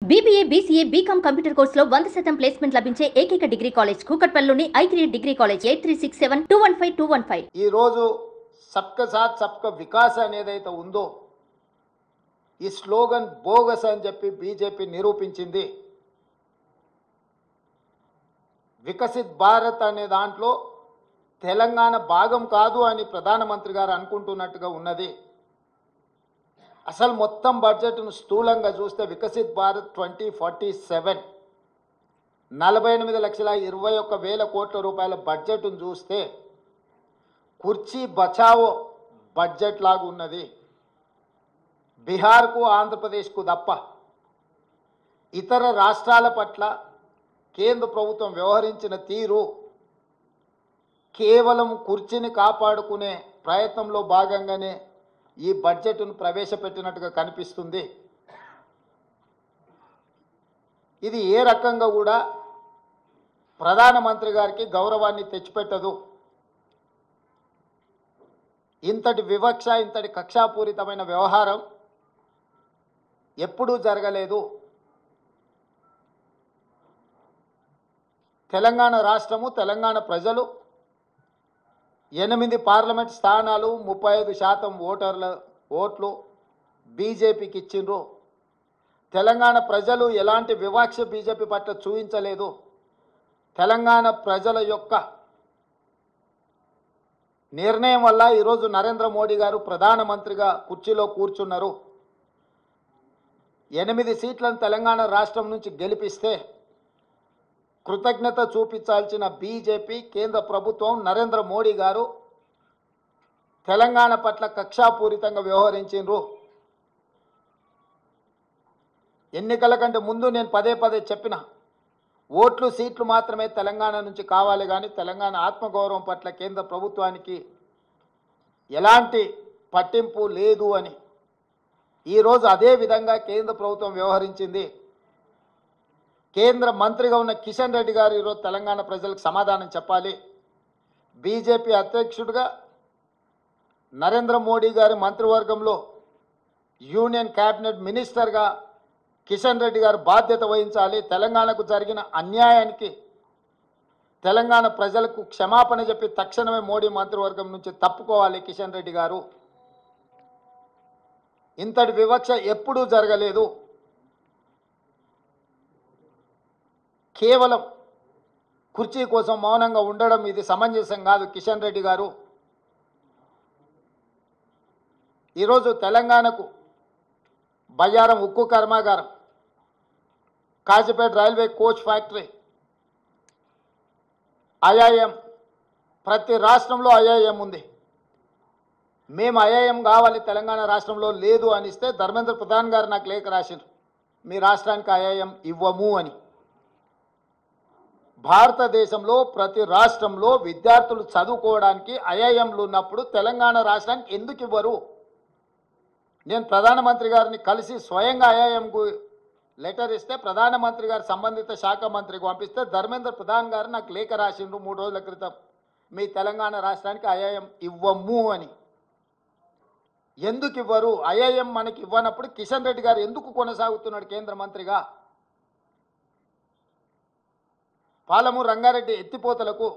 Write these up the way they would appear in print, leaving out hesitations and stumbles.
BBA, BCA, BCom computer కోర్సులో 100% placement లభించే ఏకైక డిగ్రీ కాలేజ్ కూకట్పల్లిలోని I3 డిగ్రీ కాలేజ్ 8367215215. ఈ రోజు సబ్కా సాత్ సబ్కా వికాస్ అనేదైతే ఉందో ఈ స్లోగన్ బోగస్ అని చెప్పి బీజేపీ నిరూపించింది. వికసిత్ భారత్ అనే దాంట్లో తెలంగాణ భాగం కాదు అని ప్రధానమంత్రి గారు అనుకుంటున్నట్టుగా ఉన్నది. అసలు మొత్తం బడ్జెట్ను స్థూలంగా చూస్తే వికసిత్ భారత్ 2047 48,21,000 కోట్ల రూపాయల బడ్జెట్ను చూస్తే కుర్చీ బచావో బడ్జెట్ లాగా ఉన్నది. బీహార్కు ఆంధ్రప్రదేశ్కు తప్ప ఇతర రాష్ట్రాల పట్ల కేంద్ర ప్రభుత్వం వ్యవహరించిన తీరు కేవలం కుర్చీని కాపాడుకునే ప్రయత్నంలో భాగంగానే ఈ బడ్జెట్ను ప్రవేశపెట్టినట్టుగా కనిపిస్తుంది. ఇది ఏ రకంగా కూడా ప్రధానమంత్రి గారికి గౌరవాన్ని తెచ్చిపెట్టదు. ఇంతటి వివక్ష, ఇంతటి కక్షాపూరితమైన వ్యవహారం ఎప్పుడూ జరగలేదు. తెలంగాణ రాష్ట్రము, తెలంగాణ ప్రజలు 8 పార్లమెంట్ స్థానాలు 35% ఓట్లు బీజేపీకి ఇచ్చిండ్రు. తెలంగాణ ప్రజలు ఎలాంటి వివక్ష బీజేపీ పట్ల చూపించలేదు. తెలంగాణ ప్రజల యొక్క నిర్ణయం వల్ల ఈరోజు నరేంద్ర మోడీ గారు ప్రధానమంత్రిగా కుర్చీలో కూర్చున్నారు. 8 సీట్లను తెలంగాణ రాష్ట్రం నుంచి గెలిపిస్తే కృతజ్ఞత చూపించాల్సిన బీజేపీ కేంద్ర ప్రభుత్వం నరేంద్ర మోడీ గారు తెలంగాణ పట్ల కక్షాపూరితంగా వ్యవహరించారు. ఎన్నికల కంటే ముందు నేను పదే చెప్పిన ఓట్లు సీట్లు మాత్రమే తెలంగాణ నుంచి కావాలి, కానీ తెలంగాణ ఆత్మగౌరవం పట్ల కేంద్ర ప్రభుత్వానికి ఎలాంటి పట్టింపు లేదు అని. ఈరోజు అదే విధంగా కేంద్ర ప్రభుత్వం వ్యవహరించింది. కేంద్ర మంత్రిగా ఉన్న కిషన్ రెడ్డి గారు ఈరోజు తెలంగాణ ప్రజలకు సమాధానం చెప్పాలి. బీజేపీ అధ్యక్షుడిగా నరేంద్ర మోడీ గారి మంత్రివర్గంలో యూనియన్ క్యాబినెట్ మినిస్టర్గా కిషన్ రెడ్డి గారు బాధ్యత వహించాలి. తెలంగాణకు జరిగిన అన్యాయానికి తెలంగాణ ప్రజలకు క్షమాపణ చెప్పి తక్షణమే మోడీ మంత్రివర్గం నుంచి తప్పుకోవాలి కిషన్ రెడ్డి గారు. ఇంతటి వివక్ష ఎప్పుడూ జరగలేదు. కేవలం కుర్చీ కోసం మౌనంగా ఉండడం ఇది సమంజసం కాదు. కిషన్ రెడ్డి గారు ఈరోజు తెలంగాణకు బయ్యారం ఉక్కు కర్మాగారం, Kazipet railway coach factory, IIM, ప్రతి రాష్ట్రంలో ఐఐఎం ఉంది. మేము ఐఐఎం కావాలి తెలంగాణ రాష్ట్రంలో లేదు అనిస్తే ధర్మేంద్ర ప్రధాన్ గారు నాకు లేఖ రాశారు, మీ రాష్ట్రానికి ఐఐఎం ఇవ్వము అని. భారతదేశంలో ప్రతి రాష్ట్రంలో విద్యార్థులు చదువుకోవడానికి ఐఐఎంలు ఉన్నప్పుడు తెలంగాణ రాష్ట్రానికి ఎందుకు ఇవ్వరు? నేను ప్రధానమంత్రి గారిని కలిసి స్వయంగా ఐఐఎంకు లెటర్ ఇస్తే ప్రధానమంత్రి గారు సంబంధిత శాఖ మంత్రికి పంపిస్తే ధర్మేంద్ర ప్రధాన్ గారు నాకు లేఖ రాసిండ్రు 3 రోజుల క్రితం, మీ తెలంగాణ రాష్ట్రానికి ఐఐఎం ఇవ్వము అని. ఎందుకు ఇవ్వరు? ఐఐఎం మనకి ఇవ్వనప్పుడు కిషన్ రెడ్డి గారు ఎందుకు కొనసాగుతున్నాడు కేంద్ర మంత్రిగా? పాలమూరు రంగారెడ్డి ఎత్తిపోతలకు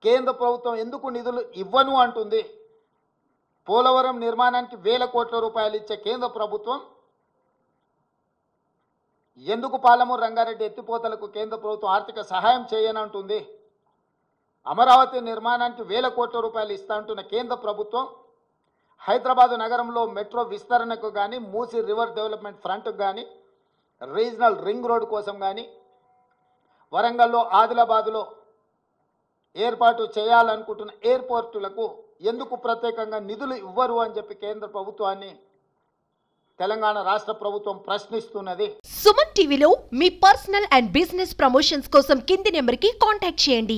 కేంద్ర ప్రభుత్వం ఎందుకు నిధులు ఇవ్వను అంటుంది? పోలవరం నిర్మాణానికి 1000 కోట్ల రూపాయలు ఇచ్చే కేంద్ర ప్రభుత్వం ఎందుకు పాలమూరు రంగారెడ్డి ఎత్తిపోతలకు కేంద్ర ప్రభుత్వం ఆర్థిక సహాయం చేయనంటుంది? అమరావతి నిర్మాణానికి 1000 కోట్ల రూపాయలు ఇస్తా అంటున్న కేంద్ర ప్రభుత్వం హైదరాబాదు నగరంలో మెట్రో విస్తరణకు కానీ, మూసీ రివర్ డెవలప్మెంట్ ఫ్రంట్కు కానీ, రీజనల్ రింగ్ రోడ్ కోసం కానీ, వరంగల్లో ఆదిలాబాదులో ఏర్పాటు చేయాలనుకుంటున్న ఎయిర్పోర్టులకు ఎందుకు ప్రత్యేకంగా నిధులు ఇవ్వరు అని చెప్పి కేంద్ర ప్రభుత్వాన్ని తెలంగాణ రాష్ట్ర ప్రభుత్వం ప్రశ్నిస్తున్నది. సుమన్ టీవీలో మీ పర్సనల్ అండ్ బిజినెస్ ప్రమోషన్స్ కోసం కింది నెంబర్కి కాంటాక్ట్ చేయండి.